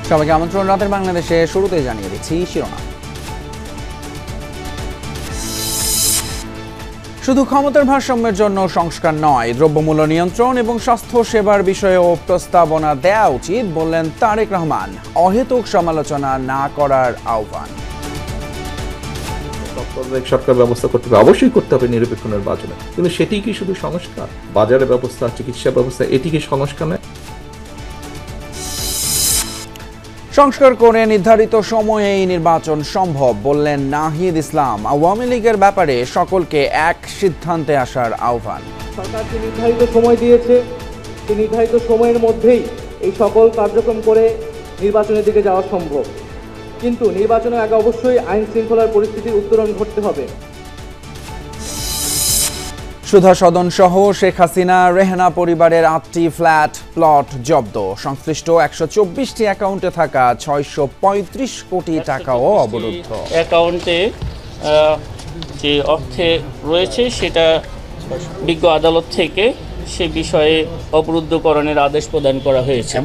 সবাইকে আমন্ত্রণ রাতের বাংলাদেশে। শুরুতে জানিয়ে দিচ্ছি শিরোনাম। শুধু ক্ষমতার ভারসাম্যের জন্য সংস্কার নয়, দ্রব্যমূল্য নিয়ন্ত্রণ এবং স্বাস্থ্য সেবার বিষয়েও প্রস্তাবনা দেওয়া উচিত বললেন তারেক রহমান। অহেতুক সমালোচনা না করার আহ্বান। সরকার ব্যবস্থা করতে হবে, অবশ্যই করতে হবে নিরপেক্ষ নির্বাচনে, কিন্তু সেটি কি শুধু সংস্কার? বাজারের ব্যবস্থা, চিকিৎসা ব্যবস্থা, এটি কি সংস্কার নয়? সংস্কার করে নির্ধারিত সময়েই নির্বাচন সম্ভব বললেন নাহিদ ইসলাম। আওয়ামী লীগের ব্যাপারে সকলকে এক সিদ্ধান্তে আসার আহ্বান। সরকার যে নির্ধারিত সময় দিয়েছে, সেই নির্ধারিত সময়ের মধ্যেই এই সকল কার্যক্রম করে নির্বাচনের দিকে যাওয়া সম্ভব, কিন্তু নির্বাচনের আগে অবশ্যই আইন শৃঙ্খলার পরিস্থিতির উত্তরণ ঘটতে হবে। সুধা সদন সহ শেখ হাসিনা রেহানা পরিবারের 8টি ফ্ল্যাট প্লট জব্দ। সংশ্লিষ্ট 124টি অ্যাকাউন্টে থাকা 635 কোটি টাকাও অবরুদ্ধ। অ্যাকাউন্টে যে অর্থে রয়েছে সেটা বিজ্ঞ আদালত থেকে সে বিষয়ে অবরুদ্ধকরণের আদেশ প্রদান করা হয়েছে।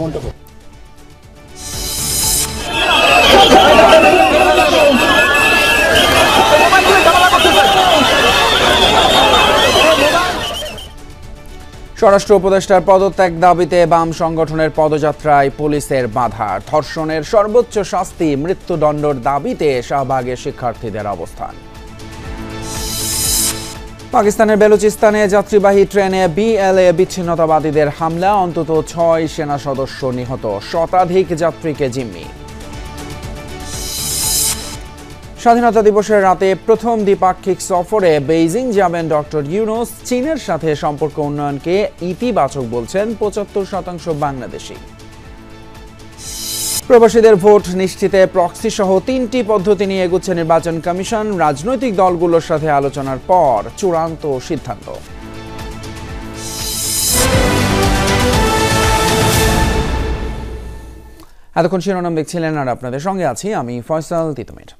স্বরাষ্ট্র উপদেষ্টার পদত্যাগ দাবিতে বাম সংগঠনের পদযাত্রায় পুলিশের বাধা। ধর্ষণের সর্বোচ্চ শাস্তি মৃত্যুদণ্ডের দাবিতে শাহবাগে শিক্ষার্থীদের অবস্থান। পাকিস্তানের বেলুচিস্তানে যাত্রীবাহী ট্রেনে বিএলএ বিচ্ছিন্নতাবাদীদের হামলা, অন্তত 6 সেনা সদস্য নিহত, শতাধিক যাত্রীকে জিম্মি। স্বাধীনতা দিবসের রাতে প্রথম দ্বিপাক্ষিক সফরে বেইজিং যাবেন ডক্টর ইউনূস। চীনের সাথে সম্পর্ক উন্নয়নকে ইতিবাচক বলছেন 75% বাংলাদেশি। প্রবাসীদের ভোট নিশ্চিতে প্রক্সি সহ 3টি পদ্ধতি নিয়ে এগুচ্ছে নির্বাচন কমিশন। রাজনৈতিক দলগুলোর সাথে আলোচনার পর চূড়ান্ত সিদ্ধান্ত। এতক্ষণ শিরোনাম দেখছিলেন, আর আপনাদের সঙ্গে আছি আমি ফয়সাল তিতুমির।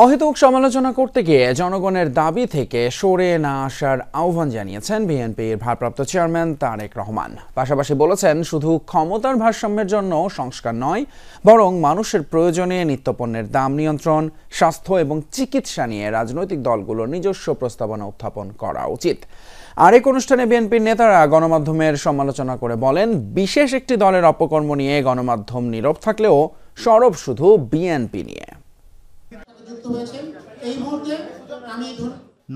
অহেতুক সমালোচনা করতে গিয়ে জনগণের দাবি থেকে সরে না আসার আহ্বান জানিয়েছেন বিএনপির ভারপ্রাপ্ত চেয়ারম্যান তারেক রহমান। পাশাপাশি বলেছেন, শুধু ক্ষমতার ভারসাম্যের জন্য সংস্কার নয়, বরং মানুষের প্রয়োজনে নিত্যপণ্যের দাম নিয়ন্ত্রণ, স্বাস্থ্য এবং চিকিৎসা নিয়ে রাজনৈতিক দলগুলোর নিজস্ব প্রস্তাবনা উত্থাপন করা উচিত। আরেক অনুষ্ঠানে বিএনপির নেতারা গণমাধ্যমের সমালোচনা করে বলেন, বিশেষ একটি দলের অপকর্ম নিয়ে গণমাধ্যম নীরব থাকলেও সরব শুধু বিএনপি নিয়ে।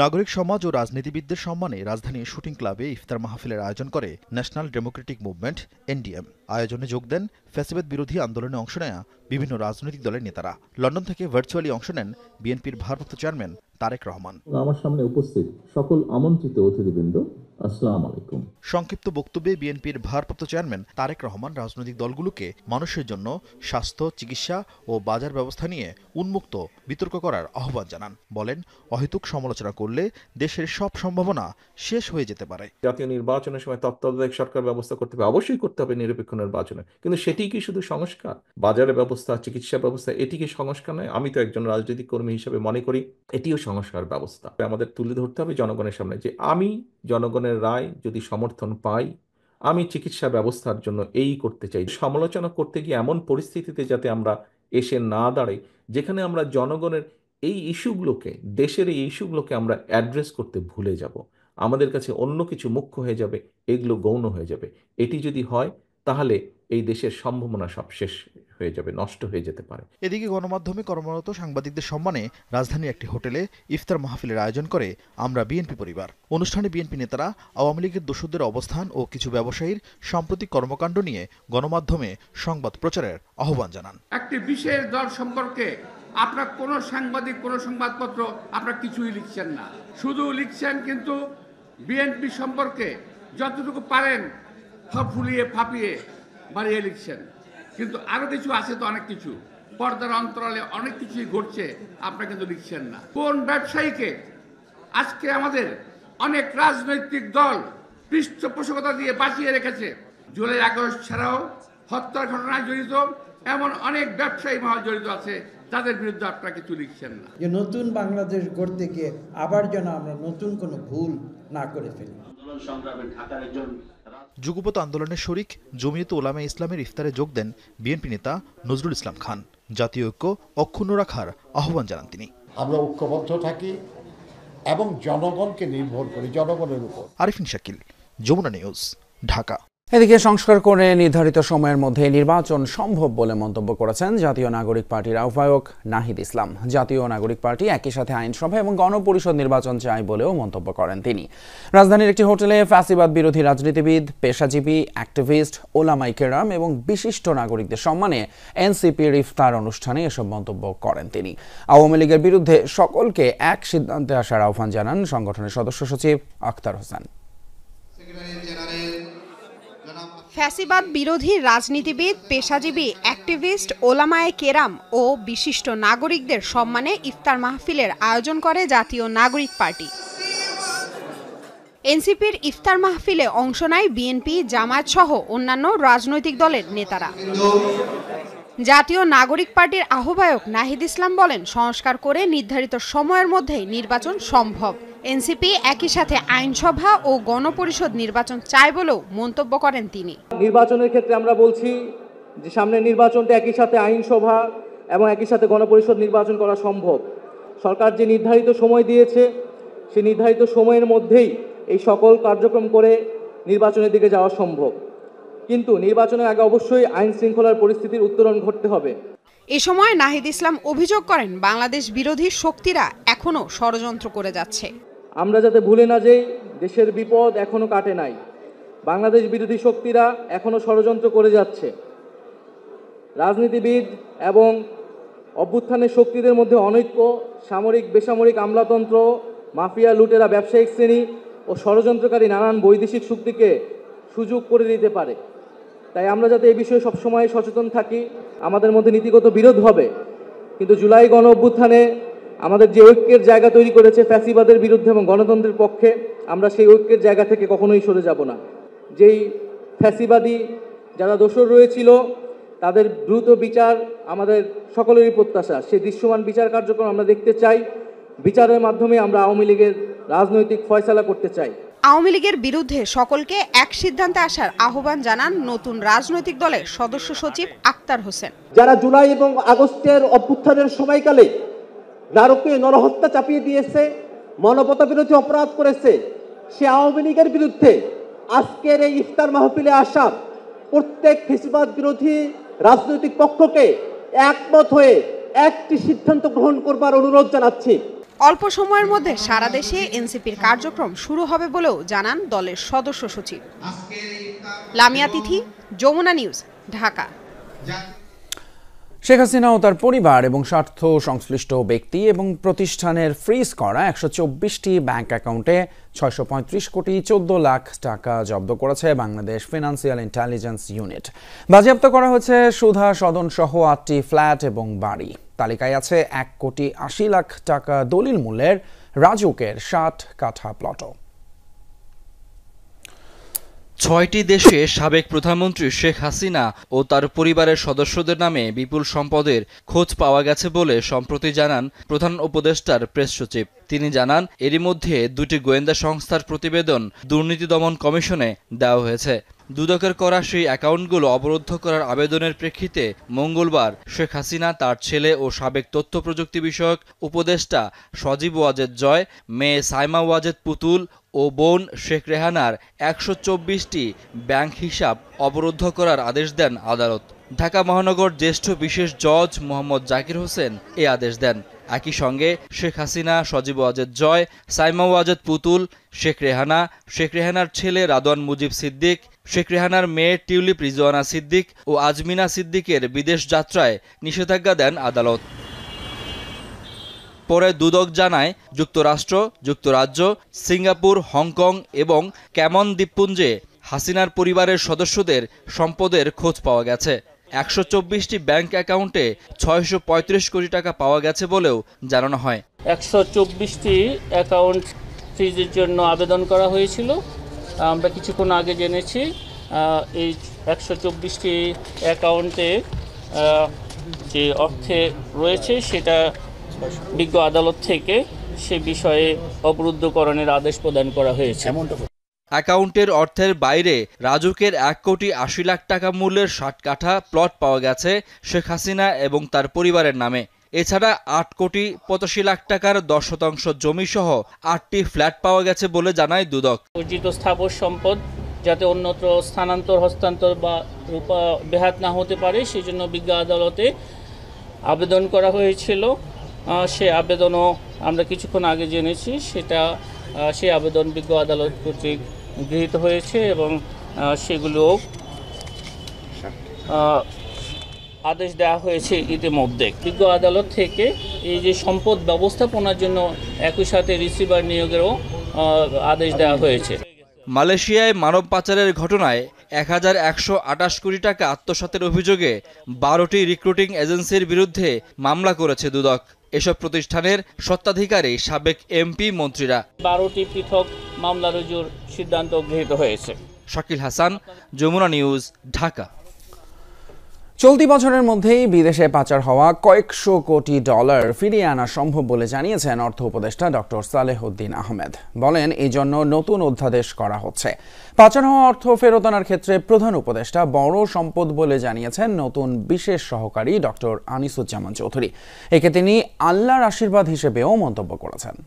নাগরিক সমাজ ও রাজনীতিবিদদের সম্মানে রাজধানীর শুটিং ক্লাবে ইফতার মাহফিলের আয়োজন করে ন্যাশনাল ডেমোক্রেটিক মুভমেন্ট এনডিএম। আয়োজনে যোগ দেন ফ্যাসিবাদ বিরোধী আন্দোলনে অংশ নেয়া বিভিন্ন রাজনৈতিক দলের নেতারা। লন্ডন থেকে ভার্চুয়ালি অংশ নেন বিএনপির ভারপ্রাপ্ত চেয়ারম্যান তারেক রহমান। আমার সামনে উপস্থিত সকল আমন্ত্রিত অতিথিবৃন্দ, আসসালামু আলাইকুম। সংক্ষিপ্ত বক্তব্যে বিএনপির ভারপ্রাপ্ত চেয়ারম্যান তারেক রহমান রাজনৈতিক দলগুলোকে মানুষের জন্য স্বাস্থ্য, চিকিৎসা ও বাজার ব্যবস্থা নিয়ে উন্মুক্ত বিতর্ক করার আহ্বান জানান। বলেন, অহেতুক সমালোচনা করলে দেশের সব সম্ভাবনা শেষ হয়ে যেতে পারে। জাতীয় নির্বাচনের সময় তত্ত্বাবধায়ক সরকার ব্যবস্থা করতে হবে, অবশ্যই করতে হবে নিরপেক্ষ নির্বাচনে, কিন্তু সেটি কি শুধু সংস্কার? বাজারের ব্যবস্থা, চিকিৎসা ব্যবস্থা, এটি কি সংস্কার নয়? আমি তো একজন রাজনৈতিক কর্মী হিসেবে মনে করি এটিও সংস্কার ব্যবস্থা। আমাদের তুলে ধরতে হবে জনগণের সামনে যে আমি জনগণের রায় যদি সমর্থন পাই, আমি চিকিৎসা ব্যবস্থার জন্য এই করতে চাই। সমালোচনা করতে গিয়ে এমন পরিস্থিতিতে যাতে আমরা এসে না দাঁড়াই যেখানে আমরা জনগণের এই ইস্যুগুলোকে, দেশের এই ইস্যুগুলোকে আমরা অ্যাড্রেস করতে ভুলে যাব, আমাদের কাছে অন্য কিছু মুখ্য হয়ে যাবে, এগুলো গৌণ হয়ে যাবে। এটি যদি হয় তাহলে এই দেশের সম্ভাবনা সব শেষ হয়ে যাবে, নষ্ট হয়ে যেতে পারে। এদিকে গণমাধ্যমে কর্মরত সাংবাদিকদের সম্মানে রাজধানীর একটি হোটেলে ইফতার মাহফিলের আয়োজন করে আমরা বিএনপি পরিবার। অনুষ্ঠানে বিএনপি নেতারা আওয়ামী লীগের দোষরদের অবস্থান ও কিছু ব্যবসায়ীর সাম্প্রতিক কর্মকাণ্ড নিয়ে গণমাধ্যমে সংবাদ প্রচারের আহ্বান জানান। একটি বিশেষ দল সম্পর্কে আপনার কোনো সাংবাদিক, কোনো সংবাদপত্র আপনার কিছুই লিখছেন না, শুধু লিখছেন কিন্তু বিএনপি সম্পর্কে যতটুকু পারেন ফুলিয়ে ফাঁপিয়ে বাড়িয়ে লিখছেন, কিন্তু আরো কিছু আছে তো, অনেক কিছু পর্দার অন্তরালে অনেক কিছুই ঘটছে, আপনারা কিন্তু লিখছেন না। কোন ব্যবসায়ীকে আজকে আমাদের অনেক রাজনৈতিক দল পৃষ্ঠপোষকতা দিয়ে বাঁচিয়ে রেখেছে? জুলাই আগস্ট ছাড়াও হত্যার ঘটনায় জড়িত এমন অনেক ব্যবসায়ী মহল জড়িত আছে, তাদের বিরুদ্ধে আপনারা কিছু লিখছেন না। যে নতুন বাংলাদেশ গড়তে গিয়ে আবার যেন আমরা নতুন কোনো ভুল না করে ফেলি। আন্দোলন সংগ্রামে ঢাকার একজন যুগপৎ আন্দোলনের শরিক জমিয়তে উলামা ইসলামের ইফতারে যোগ দেন বিএনপি নেতা নজরুল ইসলাম খান। জাতীয় ঐক্য অক্ষুণ্ণ রাখার আহ্বান জানান তিনি। আমরা ঐক্যবদ্ধ থাকি এবং জনগণকে নির্ভর করি, জনগণের উপর। আরিফিন শাকিল, যমুনা নিউজ, ঢাকা। এদিকে সংস্কার করে নির্ধারিত সময়ের মধ্যে নির্বাচন সম্ভব বলে মন্তব্য করেছেন জাতীয় নাগরিক পার্টির আহ্বায়ক নাহিদ ইসলাম। জাতীয় নাগরিক পার্টি একই সাথে আইনসভা এবং গণপরিষদ নির্বাচন চায় বলেও মন্তব্য করেন তিনি। রাজধানীর একটি হোটেলে ফ্যাসিবাদ বিরোধী রাজনীতিবিদ, পেশাজীবী, অ্যাক্টিভিস্ট, ওলামায়ে কেরাম এবং বিশিষ্ট নাগরিকদের সম্মানে এনসিপির ইফতার অনুষ্ঠানে এসব মন্তব্য করেন তিনি। আওয়ামী লীগের বিরুদ্ধে সকলকে এক সিদ্ধান্তে আসার আহ্বান জানান সংগঠনের সদস্য সচিব আখতার হোসেন। ফ্যাসিবাদ বিরোধী রাজনীতিবিদ, পেশাজীবী, অ্যাক্টিভিস্ট, ওলামায়ে কেরাম ও বিশিষ্ট নাগরিকদের সম্মানে ইফতার মাহফিলের আয়োজন করে জাতীয় নাগরিক পার্টি। এনসিপির ইফতার মাহফিলে অংশ নেয় বিএনপি, জামায়াত সহ অন্যান্য রাজনৈতিক দলের নেতারা। জাতীয় নাগরিক পার্টির আহ্বায়ক নাহিদ ইসলাম বলেন, সংস্কার করে নির্ধারিত সময়ের মধ্যেই নির্বাচন সম্ভব। এনসিপি একই সাথে আইনসভা ও গণপরিষদ নির্বাচন চায় বলেও মন্তব্য করেন তিনি। নির্বাচনের ক্ষেত্রে আমরা বলছি যে সামনের নির্বাচনটা একই সাথে আইনসভা এবং একই সাথে গণপরিষদ নির্বাচন করা সম্ভব। সরকার যে নির্ধারিত সময় দিয়েছে সেই নির্ধারিত সময়ের মধ্যেই এই সকল কার্যক্রম করে নির্বাচনের দিকে যাওয়া সম্ভব, কিন্তু নির্বাচনের আগে অবশ্যই আইন শৃঙ্খলার পরিস্থিতির উত্তরণ ঘটতে হবে। এ সময় নাহিদ ইসলাম অভিযোগ করেন, বাংলাদেশ বিরোধী শক্তিরা এখনো ষড়যন্ত্র করে যাচ্ছে। আমরা যাতে ভুলে না যাই, দেশের বিপদ এখনো কাটে নাই। বাংলাদেশ বিরোধী শক্তিরা এখনো ষড়যন্ত্র করে যাচ্ছে। রাজনীতিবিদ এবং অভ্যুত্থানের শক্তিদের মধ্যে অনৈক্য, সামরিক বেসামরিক আমলাতন্ত্র, মাফিয়া, লুটেরা, ব্যবসায়িক শ্রেণী ও ষড়যন্ত্রকারী নানান বৈদেশিক শক্তিকে সুযোগ করে দিতে পারে। তাই আমরা যাতে এই বিষয়ে সবসময় সচেতন থাকি। আমাদের মধ্যে নীতিগত বিরোধ হবে, কিন্তু জুলাই গণ অভ্যুত্থানে আমাদের যে ঐক্যের জায়গা তৈরি করেছে ফ্যাসিবাদের বিরুদ্ধে এবং গণতন্ত্রের পক্ষে, আমরা সেই ঐক্যের জায়গা থেকে কখনোই সরে যাব না। যেই ফ্যাসিবাদী যারা দোষর রয়েছিল তাদের দ্রুত বিচার আমাদের সকলেরই প্রত্যাশা। সেই দৃশ্যমান বিচার কার্যক্রম আমরা দেখতে চাই। বিচারের মাধ্যমে আমরা আওয়ামী লীগের রাজনৈতিক ফয়সালা করতে চাই। আওয়ামী লীগের বিরুদ্ধে সকলকে এক সিদ্ধান্তে আসার আহ্বান জানান নতুন রাজনৈতিক দলের সদস্য সচিব আখতার হোসেন। যারা জুলাই এবং আগস্টের অভ্যুত্থানের সময়কালে নারকীয় নরহত্যা চাপিয়ে দিয়েছে, মানবতা বিরোধী অপরাধ করেছে, সে আওয়ামী লীগের বিরুদ্ধে আজকের এই ইফতার মাহফিলে আসা প্রত্যেক ফ্যাসিবাদ বিরোধী রাজনৈতিক পক্ষকে একমত হয়ে একটি সিদ্ধান্ত গ্রহণ করবার অনুরোধ জানাচ্ছি। অল্প সময়ের মধ্যে সারা দেশে এনসিপির কার্যক্রম শুরু হবে বলেও জানান দলের সদস্য সচিব। লামিয়া তিথি, যমুনা নিউজ, ঢাকা। শেখ হাসিনা ও তার পরিবার এবং স্বার্থ সংশ্লিষ্ট ব্যক্তি এবং প্রতিষ্ঠানের ফ্রিজ করা 124টি ব্যাংক অ্যাকাউন্টে 635 কোটি 14 লাখ টাকা জব্দ করেছে বাংলাদেশ ফিনান্সিয়াল ইন্টেলিজেন্স ইউনিট। বাজেয়াপ্ত করা হয়েছে সুধা সদন সহ 8টি ফ্ল্যাট এবং বাড়ি। তালিকায় আছে 1 কোটি 80 লাখ টাকা দলিল মূল্যের রাজুকের 60 কাঠা প্লটও। 6টি দেশে সাবেক প্রধানমন্ত্রী শেখ হাসিনা ও তার পরিবারের সদস্যদের নামে বিপুল সম্পদের খোঁজ পাওয়া গেছে বলে সম্প্রতি জানান প্রধান উপদেষ্টার প্রেস সচিব। তিনি জানান, এরই মধ্যে 2টি গোয়েন্দা সংস্থার প্রতিবেদন দুর্নীতি দমন কমিশনে দেওয়া হয়েছে। দুদকের করা সেই অ্যাকাউন্টগুলো অবরুদ্ধ করার আবেদনের প্রেক্ষিতে মঙ্গলবার শেখ হাসিনা, তার ছেলে ও সাবেক তথ্য প্রযুক্তি বিষয়ক উপদেষ্টা সজীব ওয়াজেদ জয়, মেয়ে সাইমা ওয়াজেদ পুতুল ও বোন শেখ রেহানার 124টি ব্যাংক হিসাব অবরুদ্ধ করার আদেশ দেন আদালত। ঢাকা মহানগর জ্যেষ্ঠ বিশেষ জজ মোহাম্মদ জাকির হোসেন এ আদেশ দেন। একই সঙ্গে শেখ হাসিনা, সজীব ওয়াজেদ জয়, সাইমা ওয়াজেদ পুতুল, শেখ রেহানা, শেখ রেহানার ছেলে রাদওয়ান মুজিব সিদ্দিক, শেখ রেহানার মেয়ে টিউলিপ রিজওয়ানা সিদ্দিক ও আজমিনা সিদ্দিকের বিদেশ যাত্রায় নিষেধাজ্ঞা দেন আদালত। পরে দুদক জানায়, যুক্তরাষ্ট্র, যুক্তরাজ্য, সিঙ্গাপুর, হংকং এবং ক্যামন দ্বীপপুঞ্জে হাসিনার পরিবারের সদস্যদের সম্পদের খোঁজ পাওয়া গেছে। 124টি ব্যাংক অ্যাকাউন্টে 635 কোটি টাকা পাওয়া গেছে বলেও জানানো হয়। 124টি অ্যাকাউন্ট ফ্রিজের জন্য আবেদন করা হয়েছিল। আমরা কিছুক্ষণ আগে জেনেছি এই 124টি অ্যাকাউন্টে যে অর্থে রয়েছে সেটা বিজ্ঞ আদালত থেকে সে বিষয়ে অবরুদ্ধকরণের আদেশ প্রদান করা হয়েছে। অ্যাকাউন্টের অর্থের বাইরে রাজুকের 1,80,00,000 টাকা মূল্যের 60 কাঠা প্লট পাওয়া গেছে শেখ হাসিনা এবং তার পরিবারের নামে। এছাড়া 8,85,00,000 টাকার 10% জমি সহ 8টি ফ্ল্যাট পাওয়া গেছে বলে জানায় দুদক। অর্জিত স্থাবর সম্পদ যাতে অন্যত্র স্থানান্তর, হস্তান্তর বা ব্যাহত না হতে পারে সেজন্য বিজ্ঞ আদালতে আবেদন করা হয়েছিল। সে আবেদনও আমরা কিছুক্ষণ আগে জেনেছি, সেই আবেদন বিজ্ঞ আদালত কর্তৃক গৃহীত হয়েছে এবং সেগুলো আদেশ দেওয়া হয়েছে ইতিমধ্যে। বিজ্ঞ আদালত থেকে এই যে সম্পদ ব্যবস্থাপনার জন্য একই সাথে রিসিভার নিয়োগেরও আদেশ দেওয়া হয়েছে। মালয়েশিয়ায় মানব পাচারের ঘটনায় 1,128 কোটি টাকা আত্মসাতের অভিযোগে 12টি রিক্রুটিং এজেন্সির বিরুদ্ধে মামলা করেছে দুদক। এসব প্রতিষ্ঠানের স্বত্বাধিকারী সাবেক এমপি মন্ত্রীরা। 12টি পৃথক মামলা রুজুর সিদ্ধান্ত গৃহীত হয়েছে। শাকিল হাসান, যমুনা নিউজ, ঢাকা। চলতি বছরের মধ্যেই বিদেশে পাচার হওয়া কয়েকশো কোটি ডলার ফিরিয়ে আনা সম্ভব বলে জানিয়েছেন অর্থ উপদেষ্টা ডক্টর সালেহউদ্দিন আহমেদ। বলেন, এই জন্য নতুন অধ্যাদেশ করা হচ্ছে। পাচার হওয়া অর্থ ফেরত আনার ক্ষেত্রে প্রধান উপদেষ্টা বড় সম্পদ বলে জানিয়েছেন নতুন বিশেষ সহকারী ডক্টর আনিসুজ্জামান চৌধুরী। একে তিনি আল্লাহর আশীর্বাদ হিসেবেও মন্তব্য করেছেন।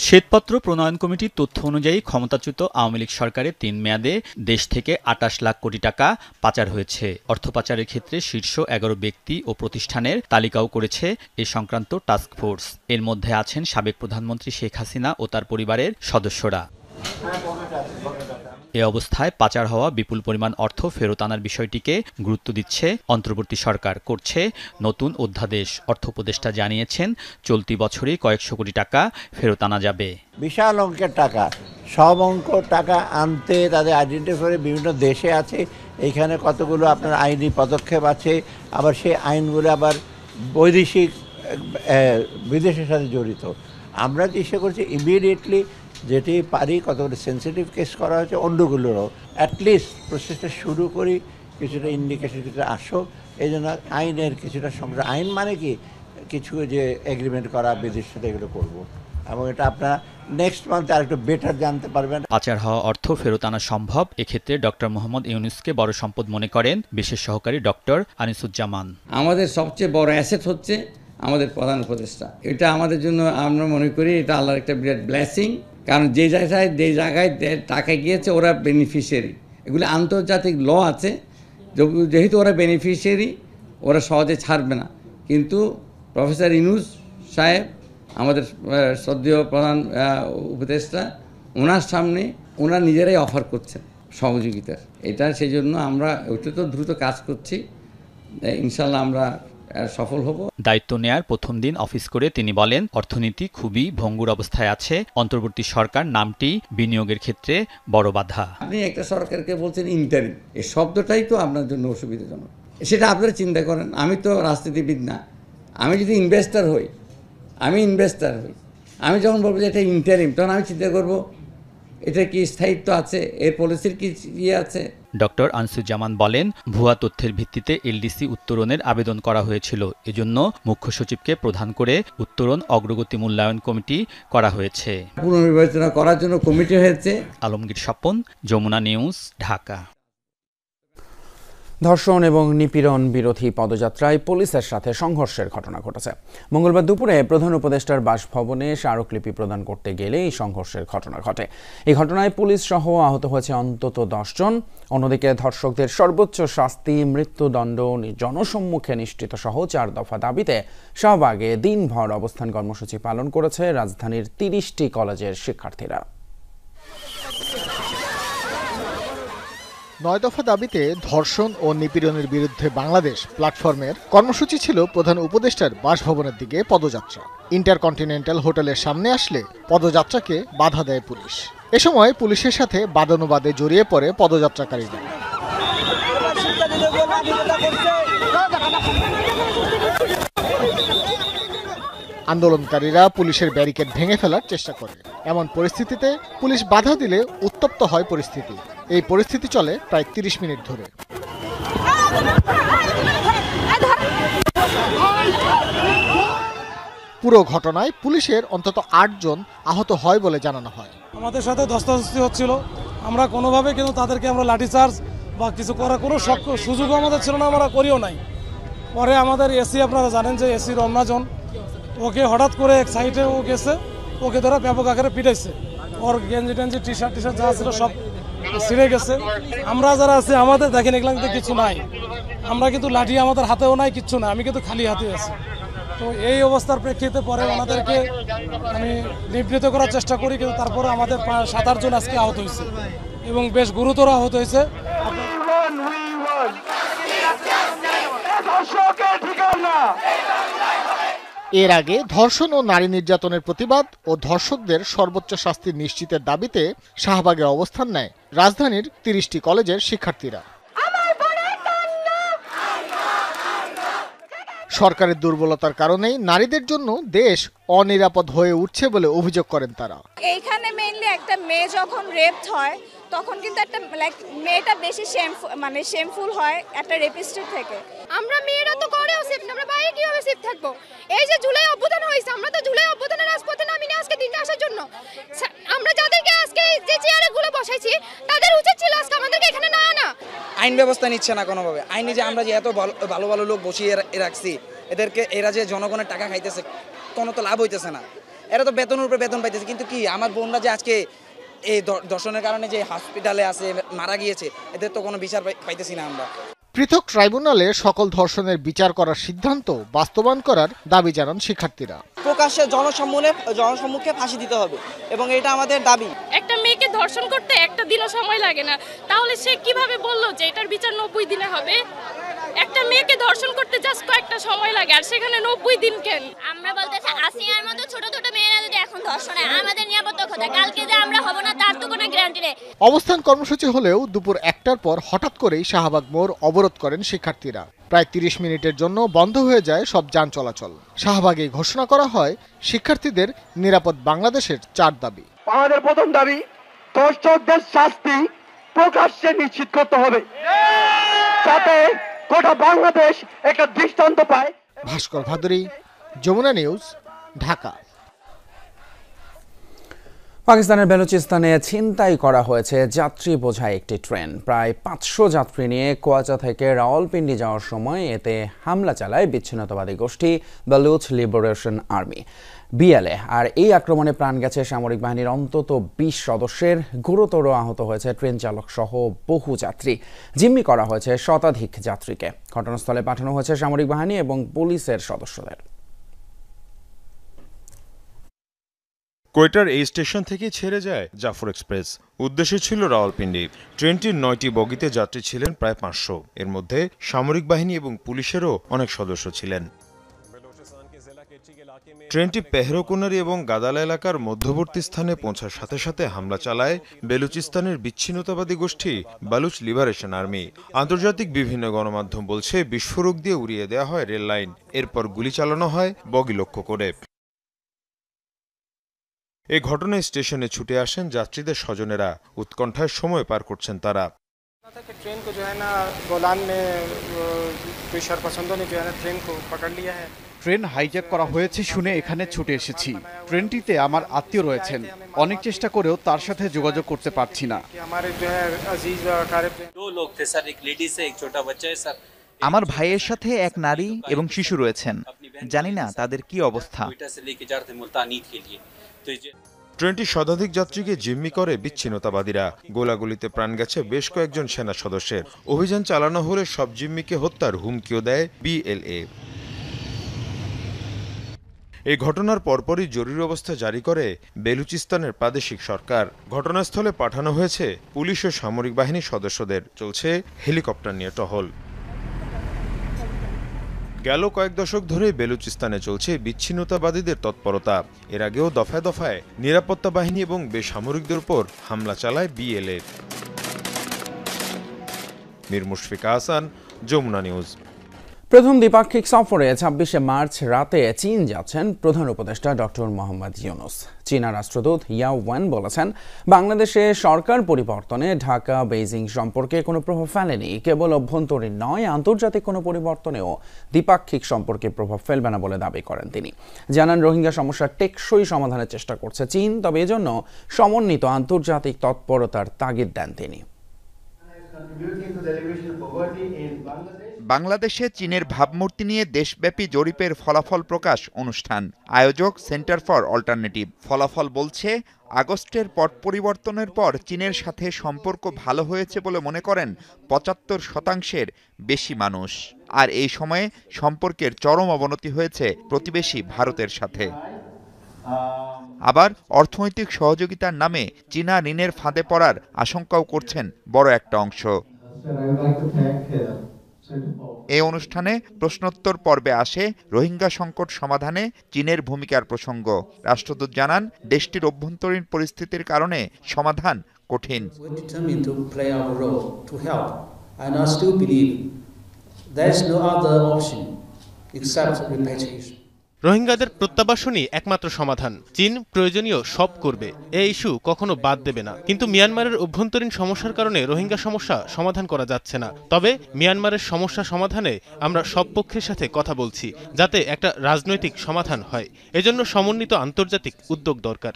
শ্বেতপত্র প্রণয়ন কমিটির তথ্য অনুযায়ী ক্ষমতাচ্যুত আওয়ামী লীগ সরকারের 3 মেয়াদে দেশ থেকে 28 লাখ কোটি টাকা পাচার হয়েছে। অর্থ পাচারের ক্ষেত্রে শীর্ষ 11 ব্যক্তি ও প্রতিষ্ঠানের তালিকাও করেছে এ সংক্রান্ত টাস্ক ফোর্স। এর মধ্যে আছেন সাবেক প্রধানমন্ত্রী শেখ হাসিনা ও তার পরিবারের সদস্যরা। এ অবস্থায় পাচার হওয়া বিপুল পরিমাণ অর্থ ফেরত আনার বিষয়টিকে গুরুত্ব দিচ্ছে অন্তর্বর্তী সরকার, করছে নতুন অধ্যাদেশ। অর্থ উপদেষ্টা জানিয়েছেন, চলতি বছরই কয়েকশো কোটি টাকা ফেরত আনা যাবে। বিশাল অঙ্কের টাকা, সব অঙ্ক টাকা আনতে তাদের আইডেন্টিফাই করে বিভিন্ন দেশে আছে। এইখানে কতগুলো আপনার আইনি পদক্ষেপ আছে, আবার সেই আইনগুলো আবার বৈদেশিক বিদেশের সাথে জড়িত। আমরা চেষ্টা করছি ইমিডিয়েটলি যেটি পারি কতগুলো সেন্সিটিভ কেস করা হয়েছে, অন্যগুলোরও অ্যাটলিস্ট প্রসেসটা শুরু করি, কিছুটা ইন্ডিকেশন কিছুটা আসুক। এই জন্য আইনের কিছুটা সংগ্রহ, আইন মানে কি কিছু যে এগ্রিমেন্ট করা বিদেশের সাথে এগুলো করবো, এবং এটা আপনারা নেক্সট মান্থে আরেকটু বেটার জানতে পারবেন। পাচার হওয়া অর্থ ফেরত আনা সম্ভব। এক্ষেত্রে ডক্টর মোহাম্মদ ইউনূসকে বড় সম্পদ মনে করেন বিশেষ সহকারী ডক্টর আনিসুজ্জামান। আমাদের সবচেয়ে বড় অ্যাসেট হচ্ছে আমাদের প্রধান উপদেষ্টা। এটা আমাদের জন্য আমরা মনে করি এটা আল্লাহর একটা বিরাট ব্লেসিং। কারণ যে জায়গায় টাকা গিয়েছে ওরা বেনিফিশিয়ারি, এগুলি আন্তর্জাতিক ল আছে, যেহেতু ওরা বেনিফিশিয়ারি ওরা সহজে ছাড়বে না। কিন্তু প্রফেসর ইউনূস সাহেব আমাদের শ্রদ্ধেয় প্রধান উপদেষ্টা, ওনার সামনে ওনারা নিজেরাই অফার করছেন সহযোগিতার। এটা সেই জন্য আমরা অত্যন্ত দ্রুত কাজ করছি, ইনশাল্লাহ আমরা সফল হব। দায়িত্ব নেয়ার প্রথম দিন অফিস করে তিনি বলেন, অর্থনীতি খুবই ভঙ্গুর অবস্থায় আছে। অন্তর্বর্তী সরকার নামটি বিনিয়োগের ক্ষেত্রে বড় বাধা। আপনি একটা সরকারকে বলছেন ইন্টারিম, এই শব্দটাই তো আপনার জন্য অসুবিধাজনক। সেটা আপনারা চিন্তা করেন। আমি তো রাজনীতিবিদ না, আমি যদি ইনভেস্টার হই, আমি যখন বলবো যে এটা ইন্টারিম, তখন আমি চিন্তা করব এটা কি স্থায়িত্ব আছে, এর পলিসির কি ইয়ে আছে। ডক্টর আনিসুজ্জামান বলেন, ভুয়া তথ্যের ভিত্তিতে এলডিসি উত্তরণের আবেদন করা হয়েছিল। এজন্য মুখ্য সচিবকে প্রধান করে উত্তরণ অগ্রগতি মূল্যায়ন কমিটি করা হয়েছে। পুনর্বিবেচনা করার জন্য কমিটি হয়েছে। আলমগীর স্বপন, যমুনা নিউজ, ঢাকা। ধর্ষণ এবং নিপীড়ন বিরোধী পদযাত্রায় পুলিশের সাথে সংঘর্ষের ঘটনা ঘটেছে। মঙ্গলবার দুপুরে প্রধান উপদেষ্টার বাসভবনে স্মারকলিপি প্রদান করতে গেলে এই সংঘর্ষের ঘটনা ঘটে। এই ঘটনায় পুলিশ সহ আহত হয়েছে অন্তত 10 জন। অন্যদিকে ধর্ষকদের সর্বোচ্চ শাস্তি, মৃত্যুদণ্ড, জনসম্মুখে নিশ্চিত সহ 4 দফা দাবিতে শাহবাগে দিনভর অবস্থান কর্মসূচি পালন করেছে রাজধানীর 30টি কলেজের শিক্ষার্থীরা। 9 দফা দাবিতে ধর্ষণ ও নিপীড়নের বিরুদ্ধে বাংলাদেশ প্ল্যাটফর্মের কর্মসূচি ছিল প্রধান উপদেষ্টার বাসভবনের দিকে পদযাত্রা। ইন্টারকন্টিনেন্টাল হোটেলের সামনে আসলে পদযাত্রাকে বাধা দেয় পুলিশ। এ সময় পুলিশের সাথে বাদানুবাদে জড়িয়ে পড়ে পদযাত্রাকারীরা। আন্দোলনকারীরা পুলিশের ব্যারিকেড ভেঙে ফেলার চেষ্টা করে। এমন পরিস্থিতিতে পুলিশ বাধা দিলে উত্তপ্ত হয় পরিস্থিতি। এই পরিস্থিতি চলে প্রায় 30 মিনিট ধরে। পুরো ঘটনায় পুলিশের অন্তত ৮ জন আহত হয় বলে জানানো হয়। আমাদের সাথে ধস্তাধস্তি হচ্ছিল, আমরা কোনোভাবে কিন্তু তাদেরকে আমরা লাঠিচার্জ বা কিছু করার কোনো সুযোগও আমাদের ছিল না, আমরা করিও নাই। পরে আমাদের এসি, আপনারা জানেন যে এসি রমনাজন, ওকে হঠাৎ করে এক সাইডে ও গেছে, ওকে ধরে ব্যাপক আকারে পিটাইছে। ওর গেঞ্জি টেঞ্জি টি শার্ট যা ছিল সব ছিঁড়ে গেছে। আমরা যারা আছে আমাদের দেখেন এগুলো কিন্তু কিছু নাই, আমরা কিন্তু লাঠি আমাদের হাতেও নাই, কিচ্ছু না, আমি কিন্তু খালি হাতে আছি। তো এই অবস্থার প্রেক্ষিতে পরে ওনাদেরকে আমি নিবৃত করার চেষ্টা করি, কিন্তু তারপরে আমাদের ৭-৮ জন আজকে আহত হয়েছে এবং বেশ গুরুতর আহত হয়েছে। এর আগে ধর্ষণ ও নারী নির্যাতনের প্রতিবাদ ও ধর্ষকদের সর্বোচ্চ শাস্তি নিশ্চিতের দাবিতে শাহবাগে অবস্থান নেয় রাজধানীর ৩০টি কলেজের শিক্ষার্থীরা। সরকারের দুর্বলতার কারণেই নারীদের জন্য দেশ অনিরাপদ হয়ে উঠছে বলে অভিযোগ করেন তারা। এইখানে মেইনলি একটা মেয়ে যখন রেপড হয় তখন কিন্তু একটা মেয়েটা বেশি শেমফুল হয় একটা রেপিস্টের থেকে। আমরা মেয়েরা তো করেও সেফ না, আমরা বাইরে কিভাবে সেফ থাকবো? এই যে জুলাই অভ্যুত্থান হয়েছে, আমরা তো জুলাই অভ্যুত্থানের রাজপথে নামিনি আজকে দিনটা আসার জন্য। আমরা যাদেরকে আজকে যে চেয়ারে গুলো বসাইছি তাদের উচিত ছিল আজকে আমাদেরকে এখানে না আনা। আইন ব্যবস্থা নিচ্ছে না কোনোভাবে। আইনে যে আমরা যে এত ভালো ভালো লোক বসিয়ে রাখছি, এরা যে জনগণের টাকা খাইতেছে, কোনো তো লাভ হইতেছে না। এরা তো বেতনের উপরে বেতন পাইতেছে, কিন্তু কি আমার বোনরা যে আজকে এই ধর্ষণের কারণে যে হসপিটালে আছে, মারা গিয়েছে, এদের তো কোনো বিচার পাইতেছি না আমরা। পৃথক ট্রাইব্যুনালে সকল ধর্ষণের বিচার করার সিদ্ধান্ত বাস্তবায়ন করার দাবি জানান শিক্ষার্থীরা। প্রকাশ্যে জনসম্মুখে ফাঁসি দিতে হবে এবং এটা আমাদের দাবি। একটা মেয়েকে ধর্ষণ করতে একটা দিনও সময় লাগে না, তাহলে সে কিভাবে বললো যে এটার বিচার ৯০ দিনে হবে? একটা মেয়েকে ধর্ষণ করতে জাস্ট কয়েকটা সময় লাগে, আর সেখানে ৯০ দিন কেন? আমরা বলতেছি আসিয়ার মতো ছোট ছোট মেয়েরা যদি এখন ধর্ষণ হয়, আমাদের নিরাপত্তা কোথায়? কালকে যে আমরা হব না তার তো কোনো গ্যারান্টি নেই। অবস্থান কর্মসূচি হলেও দুপুর ১টার পর হঠাৎ করেই শাহবাগ মোড় অবরোধ করেন শিক্ষার্থীরা। প্রায় ৩০ মিনিটের জন্য বন্ধ হয়ে যায় সব যান চলাচল। শাহবাগে ঘোষণা করা হয় শিক্ষার্থীদের নিরাপদ বাংলাদেশের ৪ দাবি। আমাদের প্রথম দাবি, ধর্ষকদের শাস্তি প্রকাশ্যে নিশ্চিত করতে হবে, যাতে গোটা বাংলাদেশ একটা দৃষ্টান্ত পায়। ভাস্কর ভাদুরী, যমুনা নিউজ, ঢাকা। পাকিস্তানের বেলুচিস্তানে ছিনতাই করা হয়েছে যাত্রী বোঝাই একটি ট্রেন। প্রায় ৫০০ যাত্রী নিয়ে কোয়াচা থেকে রাওয়ালপিন্ডি যাওয়ার সময় এতে হামলা চালায় বিচ্ছিন্নতাবাদী গোষ্ঠী বালুচ লিবারেশন আর্মি BLA। আর এই আক্রমণে প্রাণ গেছে সামরিক বাহিনীর অন্তত ২০ সদস্যের, গুরুতর আহত হয়েছে ট্রেন চালক সহ বহু যাত্রী। জিম্মি করা হয়েছে শতাধিক যাত্রীকে। ঘটনাস্থলে পাঠানো হয়েছে সামরিক বাহিনী এবং পুলিশের সদস্যদের। কোয়েটার এই স্টেশন থেকে ছেড়ে যায় জাফর এক্সপ্রেস। উদ্দেশ্য ছিল রাওয়ালপিন্ডি। ট্রেনটির ৯টি বগিতে যাত্রী ছিলেন প্রায় ৫০০। এর মধ্যে সামরিক বাহিনী এবং পুলিশেরও অনেক সদস্য ছিলেন। ট্রেনটি পেহরোকুনারি এবং গাদালা এলাকার মধ্যবর্তী স্থানে পৌঁছার সাথে সাথে হামলা চালায় বেলুচিস্তানের বিচ্ছিন্নতাবাদী গোষ্ঠী বালুচ লিবারেশন আর্মি। আন্তর্জাতিক বিভিন্ন গণমাধ্যম বলছে বিস্ফোরক দিয়ে উড়িয়ে দেওয়া হয় রেল লাইন, এরপর গুলি চালানো হয় বগি লক্ষ্য করে। এই ঘটনায় স্টেশনে ছুটে আসেন যাত্রীদের স্বজনেরা। উৎকণ্ঠায় সময় পার করছেন তারা। ট্রেন হাইজ্যাক করা হয়েছে শুনে এখানে ছুটে এসেছি। ট্রেনটিতে আমার আত্মীয় রয়েছেন, অনেক চেষ্টা করেও তার সাথে যোগাযোগ করতে পারছি না। আমার ভাইয়ের সাথে এক নারী এবং শিশু রয়েছেন, জানি না তাদের কি অবস্থা। ট্রেনটি শতাধিক যাত্রীকে জিম্মি করে বিচ্ছিন্নতাবাদীরা। গোলাগুলিতে প্রাণ গেছে বেশ কয়েকজন সেনা সদস্যের। অভিযান চালানো হলে সব জিম্মিকে হত্যার হুমকিও দেয় BLA। এই ঘটনার পরপরই জরুরি অবস্থা জারি করে বেলুচিস্তানের প্রাদেশিক সরকার। ঘটনাস্থলে পাঠানো হয়েছে পুলিশ ও সামরিক বাহিনীর সদস্যদের। চলছে হেলিকপ্টার নিয়ে টহল। গেল কয়েক দশক ধরে বেলুচিস্তানে চলছে বিচ্ছিন্নতাবাদীদের তৎপরতা। এর আগেও দফায় দফায় নিরাপত্তা বাহিনী এবং বেসামরিকদের উপর হামলা চালায় BLA। মীর মুশফিকা হাসান, যমুনা নিউজ। প্রথম দ্বিপাক্ষিক সফরে ২৬শে মার্চ রাতে চীন যাচ্ছেন প্রধান উপদেষ্টা ডক্টর মোহাম্মদ ইউনুস। চীনা রাষ্ট্রদূত ইয়াও ওয়ান বলেছেন, বাংলাদেশে সরকার পরিবর্তনে ঢাকা বেইজিং সম্পর্কে কোনো প্রভাব ফেলেনি। কেবল অভ্যন্তরীণ নয়, আন্তর্জাতিক কোনো পরিবর্তনেও দ্বিপাক্ষিক সম্পর্কে প্রভাব ফেলবে না বলে দাবি করেন তিনি। জানান, রোহিঙ্গা সমস্যার টেকসই সমাধানের চেষ্টা করছে চীন, তবে এজন্য সমন্বিত আন্তর্জাতিক তৎপরতার তাগিদ দেন তিনি। বাংলাদেশে চীনের ভাবমূর্তি নিয়ে দেশব্যাপী জরিপের ফলাফল প্রকাশ অনুষ্ঠান। আয়োজক সেন্টার ফর অল্টারনেটিভ। ফলাফল বলছে, আগস্টের পট পরিবর্তনের পর চীনের সাথে সম্পর্ক ভালো হয়েছে বলে মনে করেন ৭৫% বেশি মানুষ। আর এই সময়ে সম্পর্কের চরম অবনতি হয়েছে প্রতিবেশী ভারতের সাথে। আবার অর্থনৈতিক সহযোগিতার নামে চীনা ঋণের ফাঁদে পড়ার আশঙ্কাও করছেন বড় একটা অংশ। এই অনুষ্ঠানে প্রশ্নোত্তর পর্বে আসে রোহিঙ্গা সংকট সমাধানে চীনের ভূমিকার প্রসঙ্গ। রাষ্ট্রদূত জানান, দেশটির অভ্যন্তরীণ পরিস্থিতির কারণে সমাধান কঠিন। রোহিঙ্গাদের প্রত্যাবাসনই একমাত্র সমাধান। চীন প্রয়োজনীয় সব করবে, এই ইস্যু কখনো বাদ দেবে না। কিন্তু মিয়ানমারের অভ্যন্তরীণ সমস্যার কারণে রোহিঙ্গা সমস্যা সমাধান করা যাচ্ছে না। তবে মিয়ানমারের সমস্যা সমাধানে আমরা সব পক্ষের সাথে কথা বলছি, যাতে একটা রাজনৈতিক সমাধান হয়। এজন্য সমন্বিত আন্তর্জাতিক উদ্যোগ দরকার।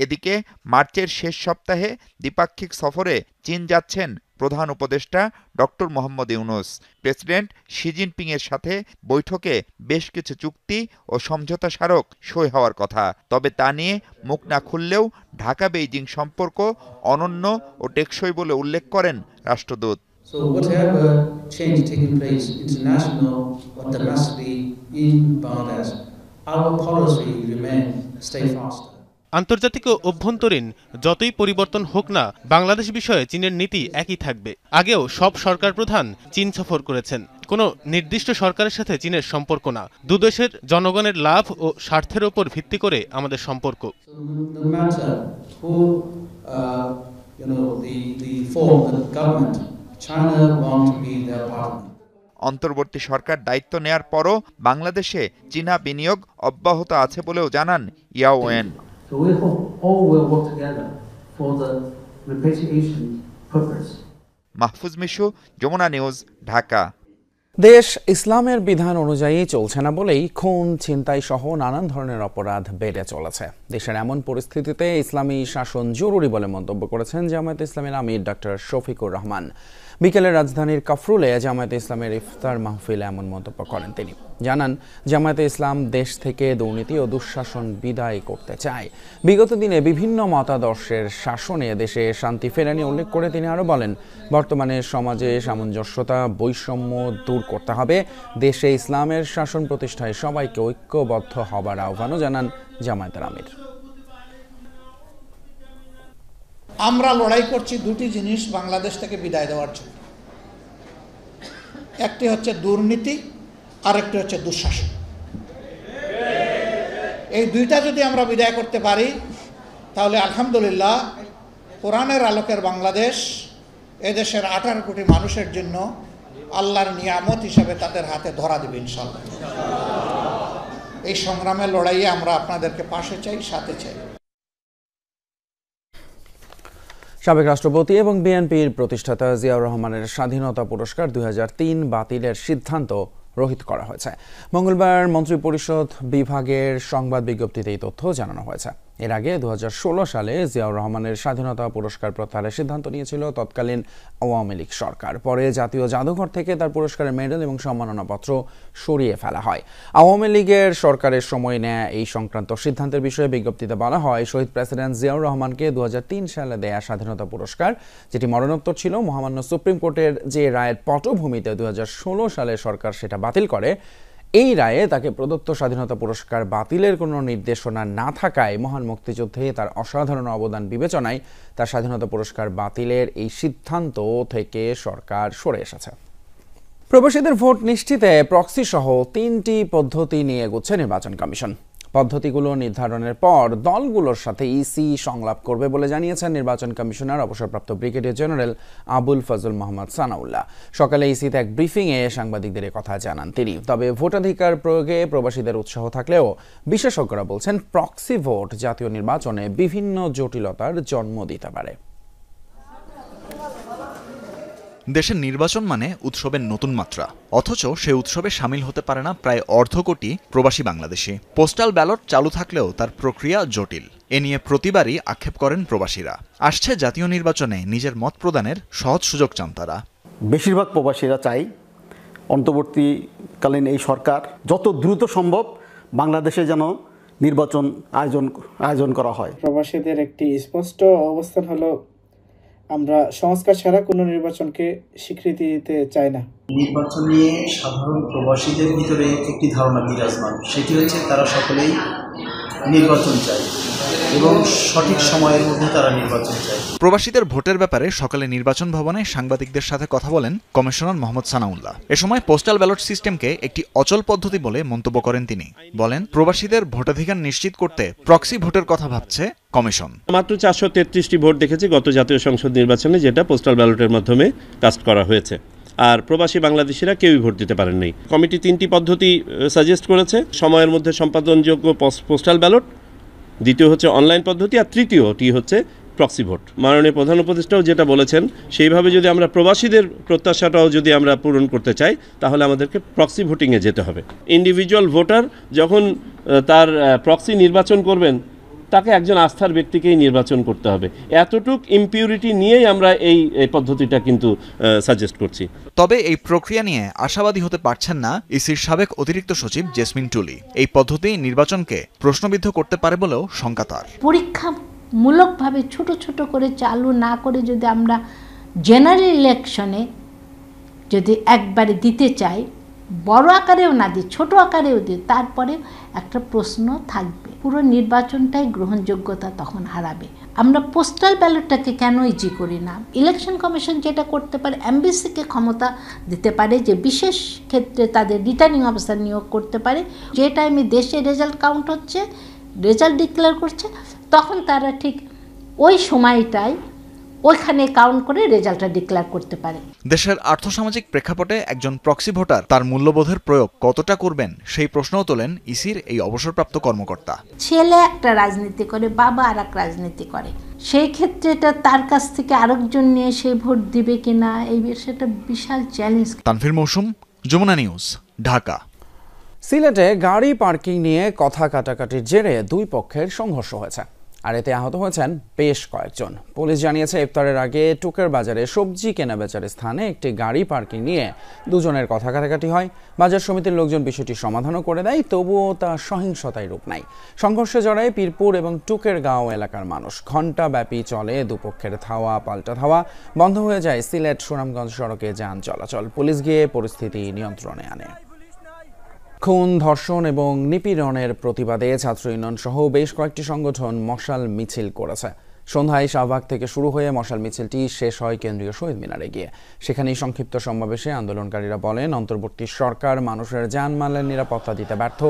এদিকে মার্চের শেষ সপ্তাহে দ্বিপাক্ষিক সফরে চীন যাচ্ছেন প্রধান উপদেষ্টা doctor Mohammad Yunus. President Xi Jinping এর সাথে বৈঠকে বেশ কিছু চুক্তি ও সমঝোতা স্মারক সই হওয়ার কথা। তবে তা নিয়ে মুখ না খুললেও ঢাকা বেইজিং সম্পর্ক অনন্য ও টেকসই বলে উল্লেখ করেন রাষ্ট্রদূত। আন্তর্জাতিক ও অভ্যন্তরীণ যতই পরিবর্তন হোক না, বাংলাদেশ বিষয়ে চীনের নীতি একই থাকবে। আগেও সব সরকার প্রধান চীন সফর করেছেন। কোনো নির্দিষ্ট সরকারের সাথে চীনের সম্পর্ক না, দুদেশের জনগণের লাভ ও স্বার্থের উপর ভিত্তি করে আমাদের সম্পর্ক। অন্তর্বর্তী সরকার দায়িত্ব নেয়ার পরও বাংলাদেশে চীনা বিনিয়োগ অব্যাহত আছে বলেও জানান ইয়াও ওয়েন। মাহফুজ মিশু, যমুনা নিউজ, ঢাকা। দেশ ইসলামের বিধান অনুযায়ী চলছে না বলেই খুন, ছিনতাই সহ নানান ধরনের অপরাধ বেড়ে চলেছে। দেশের এমন পরিস্থিতিতে ইসলামী শাসন জরুরি বলে মন্তব্য করেছেন জামায়াতে ইসলামীর আমির ডক্টর শফিকুর রহমান। বিকেলে রাজধানীর কাফরুলে জামায়াতে ইসলামের ইফতার মাহফিলে এমন মন্তব্য করেন তিনি। জানান, জামায়াতে ইসলাম দেশ থেকে দুর্নীতি ও দুঃশাসন বিদায় করতে চায়। বিগত দিনে বিভিন্ন মতাদর্শের শাসনে দেশে শান্তি ফেরানি উল্লেখ করে তিনি আরও বলেন, বর্তমানে সমাজে সামঞ্জস্যতা, বৈষম্য দূর করতে হবে। দেশে ইসলামের শাসন প্রতিষ্ঠায় সবাইকে ঐক্যবদ্ধ হবার আহ্বানও জানান জামায়াতের আমির। আমরা লড়াই করছি দুটি জিনিস বাংলাদেশ থেকে বিদায় দেওয়ার জন্য। একটি হচ্ছে দুর্নীতি, আর একটি হচ্ছে দুঃশাসন। এই দুইটা যদি আমরা বিদায় করতে পারি, তাহলে আলহামদুলিল্লাহ কোরআনের আলোকের বাংলাদেশ এদেশের 18 কোটি মানুষের জন্য আল্লাহর নিয়ামত হিসাবে তাদের হাতে ধরা দেবে ইনশাআল্লাহ। এই সংগ্রামের লড়াইয়ে আমরা আপনাদেরকে পাশে চাই, সাথে চাই। সাবেক রাষ্ট্রপতি এবং বিএনপির প্রতিষ্ঠাতা জিয়াউর রহমানের স্বাধীনতা পুরস্কার 2003 বাতিলের সিদ্ধান্ত রহিত করা হয়েছে। মঙ্গলবার মন্ত্রিপরিষদ বিভাগের সংবাদ বিজ্ঞপ্তিতে এই তথ্য জানানো হয়েছে। এর আগে 2016 সালে জিয়াউর রহমানের স্বাধীনতা পুরস্কার প্রত্যাহারের সিদ্ধান্ত নিয়েছিল তৎকালীন আওয়ামী লীগ সরকার। পরে জাতীয় জাদুঘর থেকে তার পুরস্কারের মেডেল এবং সম্মাননাপত্র সরিয়ে ফেলা হয়। আওয়ামী লীগের সরকারের সময় নেয়া এই সংক্রান্ত সিদ্ধান্তের বিষয়ে বিজ্ঞপ্তিতে বলা হয়, শহীদ প্রেসিডেন্ট জিয়াউর রহমানকে 2003 সালে দেয়া স্বাধীনতা পুরস্কার, যেটি মরণোত্তর ছিল, মহামান্য সুপ্রিম কোর্টের যে রায়ের পটভূমিতে 2016 সালে সরকার সেটা বাতিল করে, এই রায়ে তাকে প্রদত্ত স্বাধীনতা পুরস্কার বাতিলের কোনো নির্দেশনা না থাকায় মহান মুক্তিযুদ্ধে তার অসাধারণ অবদান বিবেচনায় তার স্বাধীনতা পুরস্কার বাতিলের এই সিদ্ধান্ত থেকে সরকার সরে এসেছে। প্রবাসীদের ভোট নিশ্চিতে প্রক্সি সহ 3টি পদ্ধতি নিয়ে এগোচ্ছে নির্বাচন কমিশন। পদ্ধতিগুলো নির্ধারণের পর দলগুলোর সাথে ইসি সংলাপ করবে বলে জানিয়েছেন নির্বাচন কমিশনার অবসরপ্রাপ্ত ব্রিগেডিয়ার জেনারেল আবুল ফজল মোহাম্মদ সানাউল্লাহ। সকালে ইসিতে এক ব্রিফিংয়ে সাংবাদিকদের কথা জানান তিনি। তবে ভোটাধিকার প্রয়োগে প্রবাসীদের উৎসাহ থাকলেও বিশেষজ্ঞরা বলছেন প্রক্সি ভোট জাতীয় নির্বাচনে বিভিন্ন জটিলতার জন্ম দিতে পারে। দেশের নির্বাচন মানে উৎসবের নতুন মাত্রা, অথচ সে উৎসবে সামিল হতে পারে না প্রায় অর্ধকোটি প্রবাসী বাংলাদেশি। পোস্টাল ব্যালট চালু থাকলেও তার প্রক্রিয়া জটিল। এ নিয়ে প্রতিবারই আক্ষেপ করেন প্রবাসীরা। আসছে জাতীয় নির্বাচনে নিজের মত প্রদানের সহজ সুযোগ চান তারা। বেশিরভাগ প্রবাসীরা চাই অন্তর্বর্তীকালীন এই সরকার যত দ্রুত সম্ভব বাংলাদেশে যেন নির্বাচন আয়োজন করা হয়। প্রবাসীদের একটি স্পষ্ট অবস্থান হলো আমরা সংস্কার ছাড়া কোনো নির্বাচনকে স্বীকৃতি দিতে চাই না। নির্বাচন নিয়ে সাধারণ প্রবাসীদের ভিতরে একটি ধারণা বিরাজমান, সেটি হচ্ছে তারা সকলেই নির্বাচন চায় এবং সঠিক সময়ের মধ্যে তারা নির্বাচন চায়। প্রবাসীদের ভোটের ব্যাপারে সকালে নির্বাচন ভবনে সাংবাদিকদের সাথে কথা বলেন কমিশনার মোহাম্মদ সানাউল্লাহ। এ সময় পোস্টাল ব্যালট সিস্টেমকে একটি অচল পদ্ধতি বলে মন্তব্য করেন তিনি। বলেন, প্রবাসীদের ভোটাধিকার নিশ্চিত করতে প্রক্সি ভোটের কথা ভাবছে কমিশন। মাত্র 433টি ভোট দেখেছি গত জাতীয় সংসদ নির্বাচনে, যেটা পোস্টাল ব্যালটের মাধ্যমে কাস্ট করা হয়েছে। আর প্রবাসী বাংলাদেশিরা কেউই ভোট দিতে পারেন নাই। কমিটি 3টি পদ্ধতি সাজেস্ট করেছে: সময়ের মধ্যে সম্পাদনযোগ্য পোস্টাল ব্যালট, দ্বিতীয় হচ্ছে অনলাইন পদ্ধতি, আর তৃতীয়টি হচ্ছে প্রক্সি ভোট। মাননীয় প্রধান উপদেষ্টাও যেটা বলেছেন, সেইভাবে যদি আমরা প্রবাসীদের প্রত্যাশাটাও যদি আমরা পূরণ করতে চাই, তাহলে আমাদেরকে প্রক্সি ভোটিংয়ে যেতে হবে। ইন্ডিভিজুয়াল ভোটার যখন তার প্রক্সি নির্বাচন করবেন, তাকে একজন আস্থার ব্যক্তিকেই নির্বাচন করতে হবে। এতটুক ইমপিউরিটি নিয়েই আমরা এই পদ্ধতিটা কিন্তু সাজেস্ট করছি। তবে এই প্রক্রিয়া নিয়ে আশাবাদী হতে পারছেন না ইসির সাবেক অতিরিক্ত সচিব জেসমিন টুলি। এই পদ্ধতি নির্বাচনকে প্রশ্নবিদ্ধ করতে পারে বলেও শঙ্কা তার। পরীক্ষামূলকভাবে ছোট ছোট করে চালু না করে যদি আমরা জেনারেল ইলেকশনে যদি একবারে দিতে চাই, বড় আকারেও না দিই, ছোট আকারেও দিই, তারপরে একটা প্রশ্ন থাকবে। পুরো নির্বাচনটাই গ্রহণযোগ্যতা তখন হারাবে। আমরা পোস্টাল ব্যালটটাকে কেন ইজি করি না? ইলেকশন কমিশন যেটা করতে পারে, এমবিসিকে ক্ষমতা দিতে পারে যে বিশেষ ক্ষেত্রে তাদের রিটার্নিং অফিসার নিয়োগ করতে পারে। যে টাইমে দেশে রেজাল্ট কাউন্ট হচ্ছে, রেজাল্ট ডিক্লেয়ার করছে, তখন তারা ঠিক ওই সময়টাই ওইখানে কাউন্ট করে রেজাল্টটা ডিক্লেয়ার করতে পারে। দেশের আর্থসামাজিক প্রেক্ষাপটে একজন প্রক্সি ভোটার তার মূল্যবোধের প্রয়োগ কতটা করবেন, সেই প্রশ্নও তোলেন ইসির এই অবসরপ্রাপ্ত কর্মকর্তা। ছেলে একটা রাজনীতি করে, বাবা আর এক রাজনীতি করে, সেই ক্ষেত্রে এটা তার কাছ থেকে আরেকজন নিয়ে সে ভোট দিবে কিনা, এই বিষয়টা বিশাল চ্যালেঞ্জ। তানভীর মৌসুম, যমুনা নিউজ, ঢাকা। সিলেটে গাড়ি পার্কিং নিয়ে কথা কাটাকাটির জেরে দুই পক্ষের সংঘর্ষ হয়েছে, আর এতে আহত হয়েছেন বেশ কয়েকজন। পুলিশ জানিয়েছে, ইফতারের আগে টুকের বাজারে সবজি কেনাবেচার স্থানে একটি গাড়ি পার্কিং নিয়ে দুজনের কথা কাটাকাটি হয়। বাজার সমিতির লোকজন বিষয়টি সমাধানও করে দেয়, তবুও তা সহিংসতায় রূপ নেয়। সংঘর্ষে জড়ায় পীরপুর এবং টুকের গাঁও এলাকার মানুষ। ঘণ্টাব্যাপী চলে দুপক্ষের ধাওয়া পাল্টা ধাওয়া। বন্ধ হয়ে যায় সিলেট সুনামগঞ্জ সড়কে যান চলাচল। পুলিশ গিয়ে পরিস্থিতি নিয়ন্ত্রণে আনে। খুন, ধর্ষণ এবং নিপীড়নের প্রতিবাদে ছাত্র ইউনিয়ন সহ বেশ কয়েকটি সংগঠন মশাল মিছিল করেছে। সন্ধ্যায় শাহবাগ থেকে শুরু হয়ে মশাল মিছিলটি শেষ হয় কেন্দ্রীয় শহীদ মিনারে গিয়ে। সেখানেই সংক্ষিপ্ত সমাবেশে আন্দোলনকারীরা বলেন, অন্তর্বর্তী সরকার মানুষের জানমালের নিরাপত্তা দিতে ব্যর্থ।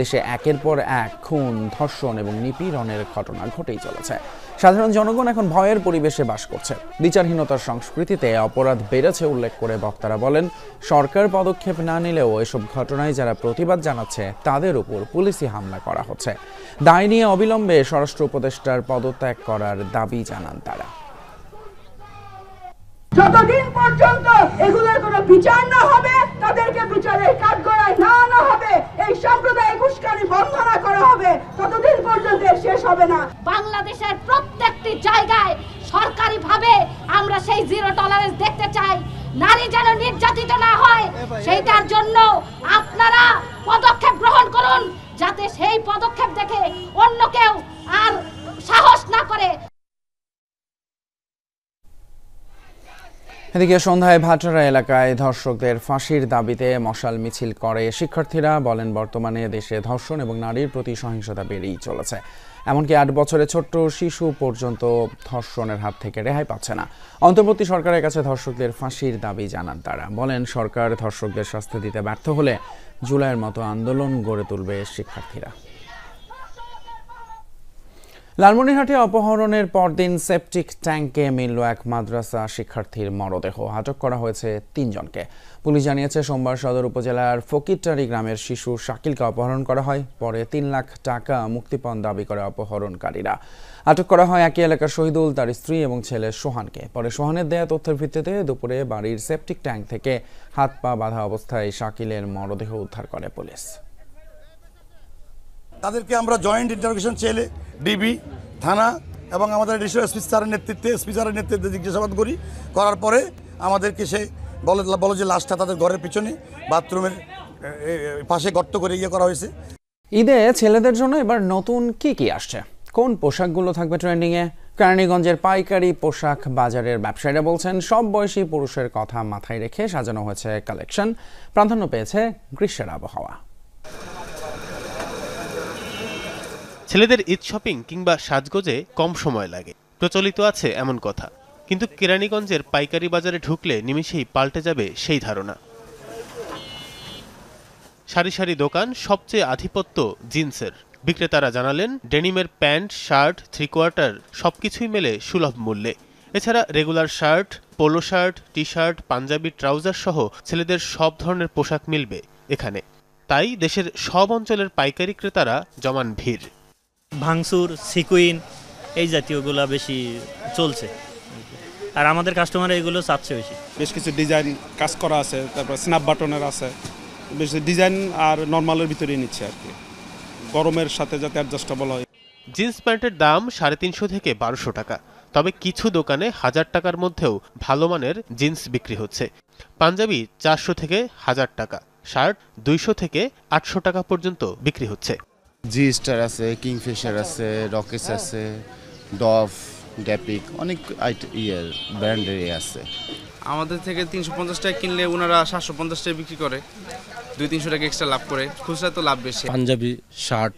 দেশে একের পর এক খুন, ধর্ষণ এবং নিপীড়নের ঘটনা ঘটেই চলেছে। সাধারণ জনগণ এখন ভয়ের পরিবেশে বাস করছে। বিচারহীনতার সংস্কৃতিতে অপরাধ বেড়েছে উল্লেখ করে বক্তারা বলেন, সরকার পদক্ষেপ না নিলেও এসব ঘটনায় যারা প্রতিবাদ জানাচ্ছে তাদের উপর পুলিশি হামলা করা হচ্ছে। দায় নিয়ে অবিলম্বে স্বরাষ্ট্র উপদেষ্টার পদত্যাগ করার দাবি জানান তারা। যতদিন পর্যন্ত এগুলোর কোনো বিচার না হবে, তাদেরকে বিচারের কাঠগড়ায় না আনা হবে, এই সাম্প্রদায়িক উস্কানি বন্ধ না করা হবে, ততদিন পর্যন্ত শেষ হবে না। বাংলাদেশের প্রত্যেকটি জায়গায় সরকারিভাবে আমরা সেই জিরো টলারেন্স দেখতে চাই। নারী যেন নির্যাতিত না হয়, সেইটার জন্য আপনারা পদক্ষেপ গ্রহণ করুন, যাতে সেই পদক্ষেপ দেখে অন্য কেউ আর সাহস না করে। এদিকে সন্ধ্যায় ভাটারা এলাকায় ধর্ষকদের ফাঁসির দাবিতে মশাল মিছিল করে শিক্ষার্থীরা। বলেন, বর্তমানে দেশে ধর্ষণ এবং নারীর প্রতি সহিংসতা বেড়েই চলেছে। এমনকি 8 বছরের ছোট্ট শিশু পর্যন্ত ধর্ষণের হাত থেকে রেহাই পাচ্ছে না। অন্তর্বর্তী সরকারের কাছে ধর্ষকদের ফাঁসির দাবি জানান তারা। বলেন, সরকার ধর্ষকদের শাস্তি দিতে ব্যর্থ হলে জুলাইয়ের মতো আন্দোলন গড়ে তুলবে শিক্ষার্থীরা। লালমনিরহাটে অপহরণের পরদিন সেপটিক ট্যাঙ্কে মিলল এক মাদ্রাসা শিক্ষার্থীর মরদেহ। আটক করা হয়েছে 3 জনকে। পুলিশ জানিয়েছে, সোমবার সদর উপজেলার ফকিরটারি গ্রামের শিশু শাকিলকে অপহরণ করা হয়। পরে 3 লাখ টাকা মুক্তিপণ দাবি করে অপহরণকারীরা। আটক করা হয় একই এলাকার শহীদুল, তার স্ত্রী এবং ছেলে সোহানকে। পরে সোহানের দেয়া তথ্যের ভিত্তিতে দুপুরে বাড়ির সেপটিক ট্যাঙ্ক থেকে হাত পা বাঁধা অবস্থায় শাকিলের মরদেহ উদ্ধার করে পুলিশ। তাদেরকে আমরা জয়েন্ট ইন্টারোগেশন চেলে ডিবি, থানা এবং আমাদের এডিশনাল এসপি স্যারের নেতৃত্বে জিজ্ঞাসাবাদ করার পরে আমাদেরকে সে বলে যে লাশটা তাদের ঘরের পিছনে বাথরুমের পাশে গর্ত করে করা হয়েছে। ঈদে ছেলেদের জন্য এবার নতুন কি আসছে, কোন পোশাকগুলো থাকবে ট্রেন্ডিংয়ে? কেরানীগঞ্জের পাইকারি পোশাক বাজারের ব্যবসায়ীরা বলছেন, সব বয়সী পুরুষের কথা মাথায় রেখে সাজানো হয়েছে কালেকশন। প্রাধান্য পেয়েছে গ্রীষ্মের আবহাওয়া। ছেলেদের ঈদ শপিং কিংবা সাজগোজে কম সময় লাগে, প্রচলিত আছে এমন কথা। কিন্তু কেরানীগঞ্জের পাইকারি বাজারে ঢুকলে নিমেষেই পাল্টে যাবে সেই ধারণা। সারি সারি দোকান, সবচেয়ে আধিপত্য জিন্সের। বিক্রেতারা জানালেন, ডেনিমের প্যান্ট, শার্ট, 3/4 সবকিছুই মেলে সুলভ মূল্যে। এছাড়া regular shirt, polo shirt, T shirt, পাঞ্জাবি, ট্রাউজার সহ ছেলেদের সব ধরনের পোশাক মিলবে এখানে। তাই দেশের সব অঞ্চলের পাইকারি ক্রেতারা জমান ভিড়। ভাঙচুর, সিকুইন এই জাতীয়গুলো বেশি চলছে, আর আমাদের কাস্টমার এগুলো চাচ্ছে বেশি। বেশ কিছু ডিজাইন কাজ করা আছে, তারপর স্ন্যাপ বাটনের আছে, বেশ ডিজাইন আর নর্মালের ভিতরেই নিচ্ছে আর কি, গরমের সাথে যাতে অ্যাডজাস্টেবল হয়। জিন্স প্যান্টের দাম 350 থেকে 1200 টাকা। তবে কিছু দোকানে 1000 টাকার মধ্যেও ভালো মানের জিন্স বিক্রি হচ্ছে। পাঞ্জাবি 400 থেকে 1000 টাকা, শার্ট 200 থেকে 800 টাকা পর্যন্ত বিক্রি হচ্ছে। জি স্টার আছে, কিংফিশার আছে, রকেস আছে, ডভ, ড্যাপিক, অনেক ব্র্যান্ডের আছে। আমাদের থেকে 350 টাকা কিনলে ওনারা 750 টাকা বিক্রি করে, 200-300 টাকা এক্সট্রা লাভ করে। খুচরা তো লাভ বেশি। Punjabi, shirt,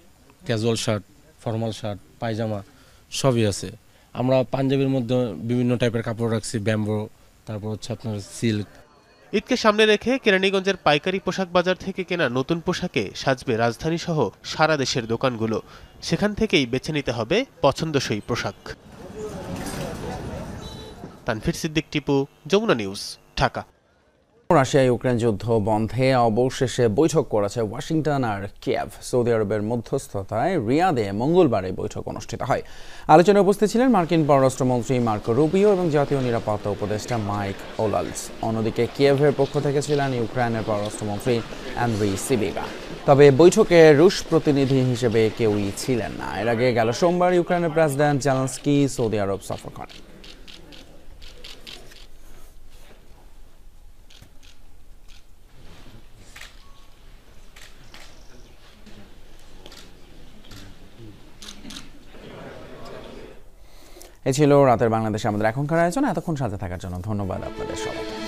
casual shirt, formal shirt, pyjama সবই আছে। আমরা পাঞ্জাবির মধ্যে বিভিন্ন টাইপের কাপড় রাখছি, ব্যাম্বো, তারপর হচ্ছে আপনার সিল্ক। ঈদকে সামনে রেখে কেরানীগঞ্জের পাইকারি পোশাক বাজার থেকে কেনা নতুন পোশাকে সাজবে রাজধানী সহ সারা দেশের দোকানগুলো। সেখান থেকেই বেছে নিতে হবে পছন্দসই পোশাক। Tanvir Siddique, Tipu, Jamuna news, Dhaka. Russia Ukraine যুদ্ধ বন্ধে অবশেষে বৈঠক করেছে ওয়াশিংটন আর কিয়েভ। সৌদি আরবের মধ্যস্থতায় রিয়াদে মঙ্গলবার এই বৈঠক অনুষ্ঠিত হয়। আলোচনায় উপস্থিত ছিলেন মার্কিন পররাষ্ট্রমন্ত্রী মার্কো রুবিও এবং জাতীয় নিরাপত্তা উপদেষ্টা মাইক ওলালস। অন্যদিকে কিয়েভের পক্ষ থেকে ছিলেন ইউক্রেনের পররাষ্ট্রমন্ত্রী অ্যান্ড্রি সিবিগা। তবে বৈঠকে রুশ প্রতিনিধি হিসেবে কেউই ছিলেন না। এর আগে গেল সোমবার ইউক্রেনের প্রেসিডেন্ট জেলেনস্কি সৌদি আরব সফর করেন। এ ছিল রাতের বাংলাদেশে আমাদের এখনকার আয়োজন। এতক্ষণ সাথে থাকার জন্য ধন্যবাদ আপনাদের সবাইকে।